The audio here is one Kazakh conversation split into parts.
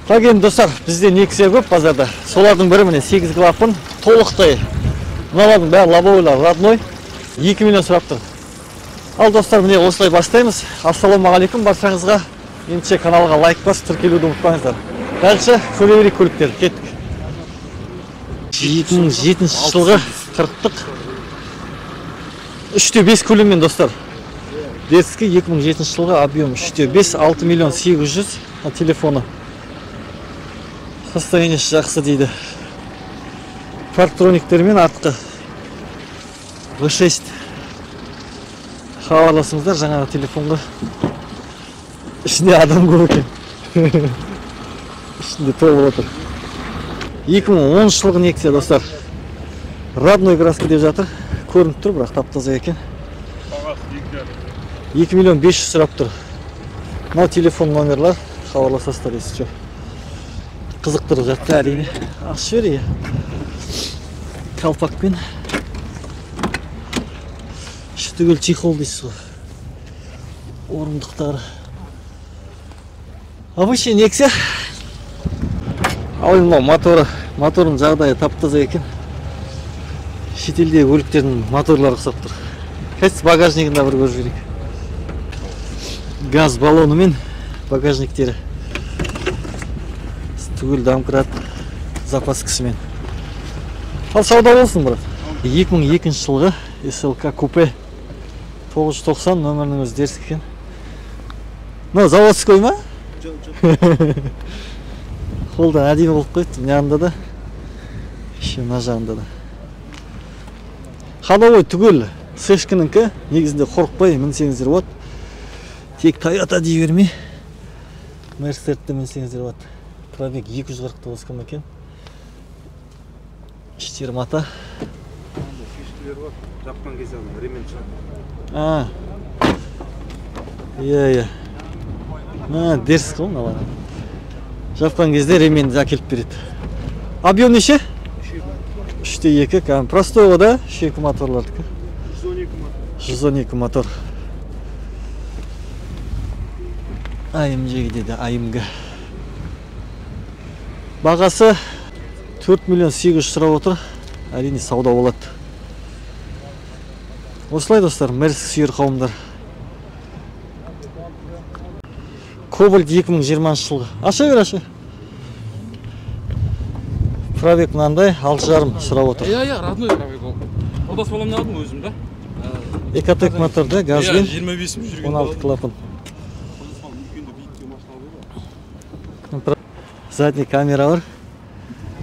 Так енді достар, бізде Nexia көп базарда. Солардың бірі міне 8 клапан, толықтай. Мыналардың бәрі лобовойлар, родной. 2 миллион сұрап тұр. Ал достар, міне осылай бастаймыз. Ассалаумағалейкум баршаңызға. Ендеше каналға лайк басып, тіркелуді ұмытпаңыздар. Дальше көре берейік көліктер. Кеттік. 2007 жылғы 40-тық 3/5 көлеммен достар. Детский 2007 жылғы объем 3/5 6 миллион 800 телефоны. Состояниесі жақсы дейді. Парктрониктермен артқы V6 хабарласыңыздар жаңағы телефонға. Ішінде адам көп екен. Ішінде толып отыр. 2010 жылғы Nexia достар. Родной краска деп жатыр. Көрініп тұр, бірақ тап-таза екен. 2 миллион 500 сұрап тұр. Мынау телефон номерлар, хабарласасыздар есі. Қызықтырып жатты әрине. Ашып жібер. Қалпақпен. Түгел чехол дейсіз ғой. Орындықтары. Обычный Nexia. Ал енді моторының жағдайы тап-таза екен. Шетелдегі көліктердің моторлары ұқсап тұр. Қазір багажнигін да бір көріп жіберейік. Газ баллоны мен багажниктері. Түгел домкрат запаскасымен. Ал сауда болсын, брат. 2002 жылғы SLK купе 990 нөмірінің өзі дерсік екен. Мынау заводской ма? Жоқ. Қолдан әдейі болып қойды. Мынағында да, мына жағында да. Ходовой түгел Сэшкінікі, негізінде қорықпай мінсеңіздер болады. Тек Toyota дей бермей, Мерседесті мінсеңіздер болады. Пробег 249 км екен. Іштері мата. Жапқан кезде ремень шығады. Иә. Дерсіз қол мыналар. Жапқан кезде ременді әкеліп береді. Объем неше? 3/2. Простой ғой да, 2 моторлардікі. 112 мотор. AMG дейді, AMG. Бағасы 4 миллион 800 сұрап отыр. Әрине сауда болады. Осылай достар, Мерск сүйер қауымдар. Кобальт 2020 жылғы. Аша бер. Пробег мынандай 6,5 сұрап отыр. Родной пробег ол. Продас боламын алдым өзім да. Экотек моторда, газбен. 25 жүрген. 16 клапан. Задний камера бар.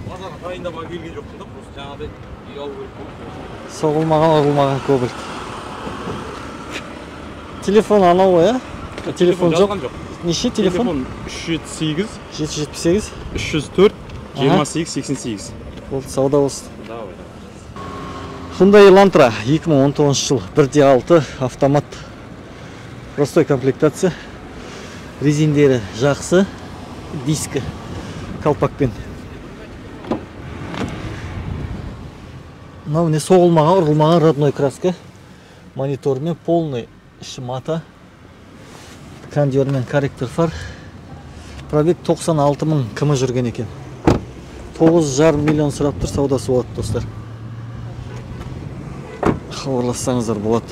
Базарға дайындамай келген жоқпын да, просто жаңағыдай үй алу керек болды. Соғылмаған, ұрылмаған Кобальт. Телефон анау ғой, Телефон жоқ. Неше телефон? 378 778 304 28 88. Болды, сауда болсын. Hyundai Elantra 2019 жыл 1/6 автомат. Простой комплектация. Резиндері жақсы. Диски қалпақпен. Мынау не соғылмаған, ұрылмаған родной краска. Монитормен полный іші мата. Кондермен корректор фар. Пробег 96 мың км жүрген екен. 9,5 миллион сұрап тұр, саудасы болады достар. Хабарлассаңыздар болады.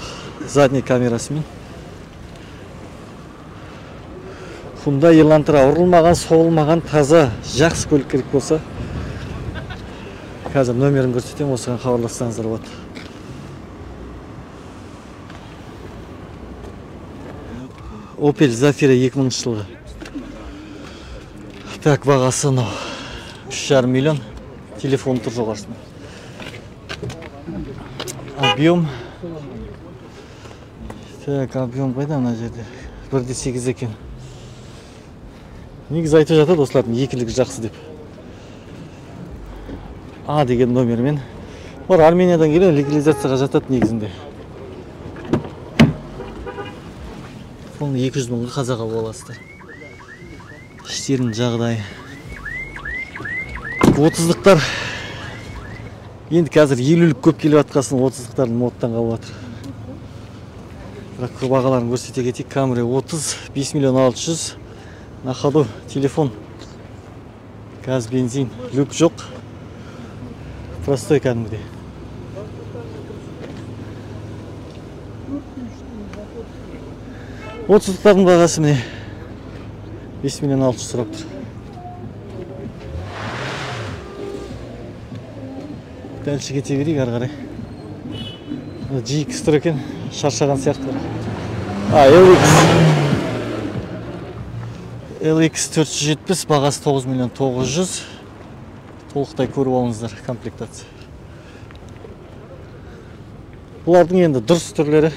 Задний камерасымен. Hyundai Elantra ұрылмаған, соғылмаған, таза, жақсы көлік керек болса. Қазір нөмерін көрсетемін, осыған хабарлассаңыздар болады. Opel Zafira 2000 жылғы. Так, бағасы 3,5 миллион. Телефон тұр жоғарсында. Объем. Так, объем қайда мына жерде? 1/8 екен. Негізі айтып жатады осылардың екілігі жақсы деп. А деген номермен. Олар Армениядан келген легализацияға жатады негізінде. Оны 200 мыңға қазаға боласыздар. Іштерінің жағдайы. 30-лықтар. Енді қазір 50-лік көп келіп атқасын 30-лықтардың модтан қалып жатыр. Бірақ бағаларын көрсете кетейік. Camry 30, 5 миллион 600. На ходу телефон Газ, бензин, люк жоқ. Простой кәдімгідей. 30-лықтардың бағасы міне 5 миллион 600 сұрап тұр. Дәлші кете берейік ары қарай. GX тұр екен, шаршаған сияқты. LX 470, бағасы 9 миллион 900. Толықтай көріп алыңыздар комплектация. Бұлардың енді дұрыс түрлері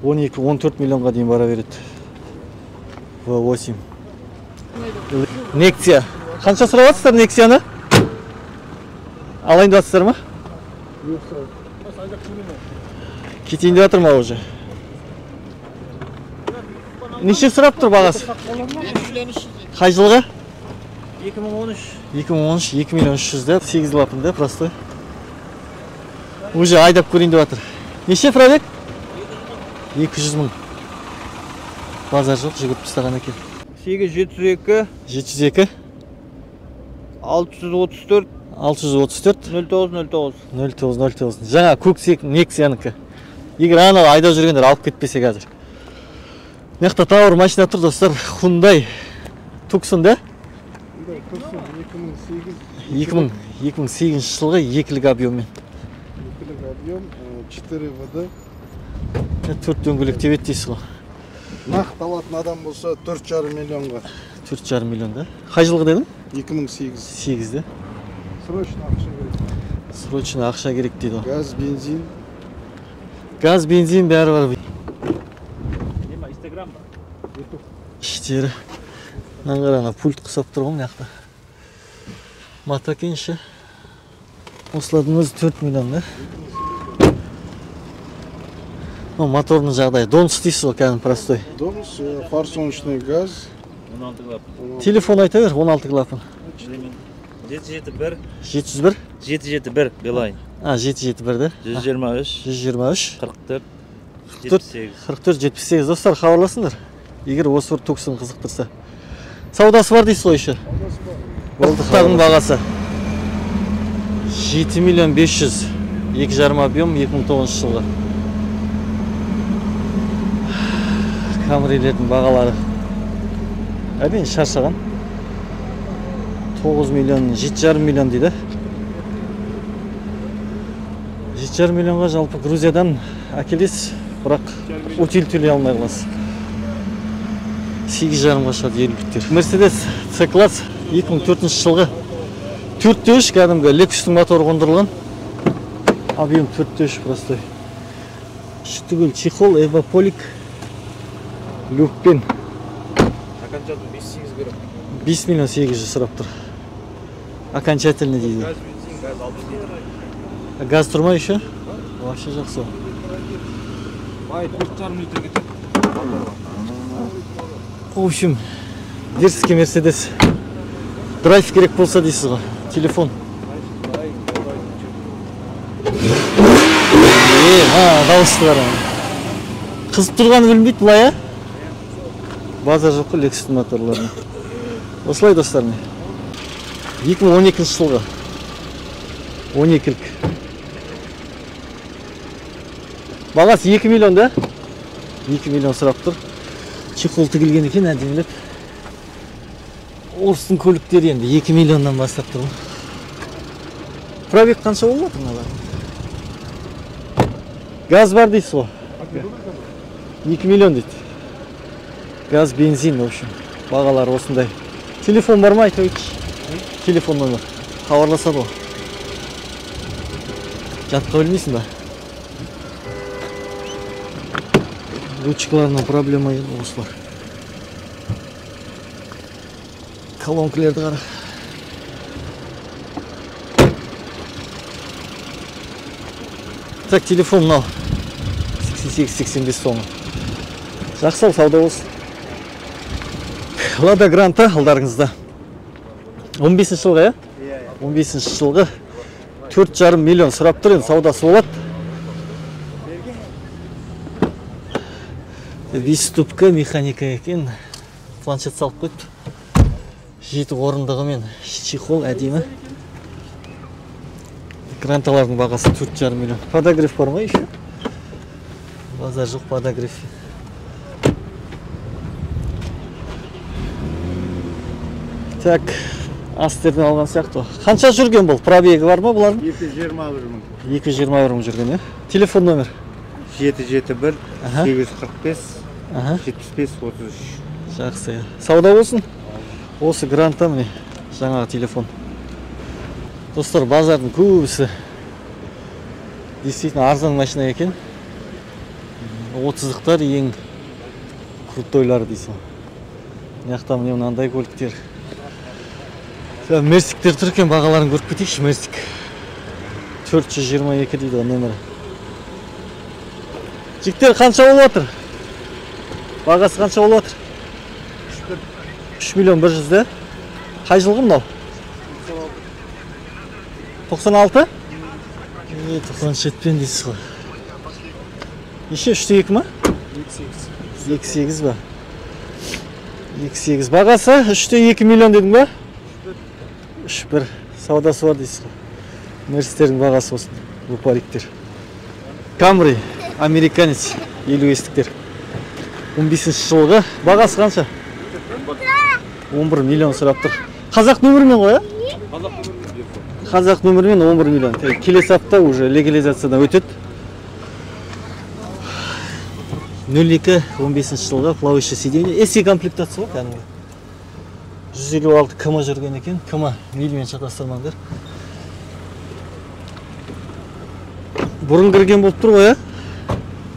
12-14 миллионға дейін бара береді. V8. Nexia. Қанша сұрап жатсыздар Nexia'ны? Алайын деп жатсыздар ма? Кетейін деп жатыр ма уже? Неше сұрап тұр бағасы? Қай жылғы? 2013. 2013, 2 миллион 300 деп, 8 лапында, простой. Уже айдап көрейін деп жатыр. Неше пробег? 200 мың. Базар жоқ, жүгіріп тастаған екен. 802 702 634 634 0909. 0909. Жаңа көксек Nexia'нікі. Егер анау айдап жүргендер алып кетпесе қазір. Мықты тауыр машина тұр достар. Hyundai Tucson да? 2008 жылғы екілік объеммен. Екілік объем 4 ВД. 4 дөңгелек тебет дейсіз ғой. Нақты алатын адам болса 4,5 миллионға. 4,5 миллион да? Қай жылғы дедің? 2008. 8 да? Срочно ақша керек. Срочно ақша керек дейді ғой. Газ, бензин. Газ, бензин бәрі бар. Instagram ба? Іштері. Наңғарана пульт қысап тұр ғой мынақты. Мотокенші. Осылардың өзі 4 миллион да? Моторның жағдайы. Донс дейсіз ғой кәдімгі простой. Донс, форсуночный газ. 16 клапан. Телефон айта бер, 16 клапан. 771 701? 771 Билайн. 771 да? 123 123 44 78. 44-78 достар хабарласыңдар. Егер осы бір Tucson қызықтырса. Саудасы бар дейсіз ғой еще? Былтықтардың бағасы 7 миллион 500. 2,5 объем 2009 жылғы. Камрилердің бағалары әбен шаршаған. 9 миллион 7,5 миллион дейді. 7,5 миллионға жалпы Грузиядан әкелесіз, бірақ утиль төлей алмай қаласыз. 8,5-ға шығады еліктер. Mercedes C-класс 2004 жылғы 4.3 кәдімгі Lexus'тың моторы қондырылған. Объем 4.3 простой. Түгел чехол, эваполик, люкпен. Окончательно 5-8 берем. 5 миллион 800 сұрап тұр. Окончательно дейді. Газ, бензин, газ 6 литр. Газ тұрма еще? Вообще жақсы. Бай 4,5 литр кетеді. В общем, дерзкий Mercedes. Драйв керек болса дейсіз ғой. Телефон. Дауысты қара. Қызып тұрғаны білмейді бұлай, а? Базар жоқ қой Lexus моторларына. Осылай достар не? 2012 жылғы. 12-лік. Бағасы 2 миллион да? 2 миллион сұрап тұр. Чехол тігілген екен әдемілеп. Орыстың көліктері енді 2 миллионнан бастап тұр. Пробег қанша болып отыр мыналар? Газ бар дейсіз ғой? 2 миллион дейді. Газ, бензин, в общем. Бағалар осындай. Телефон бар ма айта өтші? Телефон номер. Хабарласады ғой. Жатқа білмейсің ба? Ручкаларынан проблема еді осылар. Колонкалерді қара. Так, телефон мынау. 88-85 соңы. Жақсы ол сауда болсын. Лада Гранта алдарыңызда. 15 жылғы, е? 15 жылғы 4,5 миллион сұрап тұр, енді саудасы болады. Беступка механика екен. Планшет салып қойды. жеті орындығы мен чехол әдемі. Гранталардың бағасы 4,5 миллион. Подогрев бар ма еще? Базар жоқ подогрев. Так, астерден алған сияқты. Қанша жүрген бұл? Пробегі бар ма бұлардың? 221 мың. 221 мың жүрген, телефон номер? 771 845 75 33. Жақсы. Сауда болсын? Осы грантта міне жаңағы телефон. Достар, базардың көбісі действительно арзан машина екен. 30-дықтар ең крутой дейсің. Мынаяқта міне мынандай көліктер. Мерсиктер тұр екен, бағаларын көріп кетейікші. Мерсик 422 дейді нөмірі. Жіктер қанша болып отыр? Бағасы қанша болып отыр? 3 миллион 100 де. Қай жылғы мынау? 96? 97 дейсіз ғой. Еше 3-2 ма? 2,8 ба? 2,8. Бағасы 3,2 миллион дедің ба? 3,1. Саудасы бар дейсіз ғой. Мерстердің бағасы болсын. Бұл париктер. Камри, американец, 50-тіктер. 15 жылғы. Бағасы қанша? 11 миллион сұрап тұр. Қазақ нөмірмен ғой, Қазақ нөмірмен 11 миллион. Келесі апта уже легализациядан өтеді. 02 15 жылғы плавающий сиденье. Эси комплектация ғой, кәдімгі. 156 км жүрген екен. Км мильмен шатастырмаңдар. Бұрын кірген болып тұр ғой,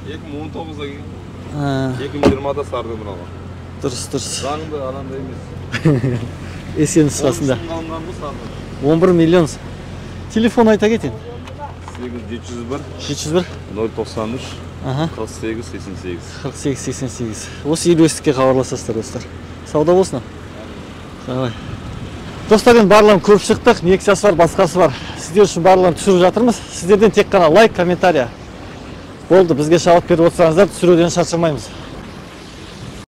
2019'da geldi. 2020'da sardım bunu ama. Дұрыс. Zangdı alanda емес. Эси нұсқасында. Alıngan bu sardım. 11 миллион. Телефон айта кетейін. 701 701 093 Аха. 48 88. 48-88. Осы елуестікке хабарласасыздар, достар. Сауда болсын. Давай. Достар, енді барлығын көріп шықтық. Нексиясы бар, басқасы бар. Сіздер үшін барлығын түсіріп жатырмыз. Сіздерден тек қана лайк, комментария. Болды, бізге шабыт беріп отырсаңыздар, түсіруден шаршамаймыз.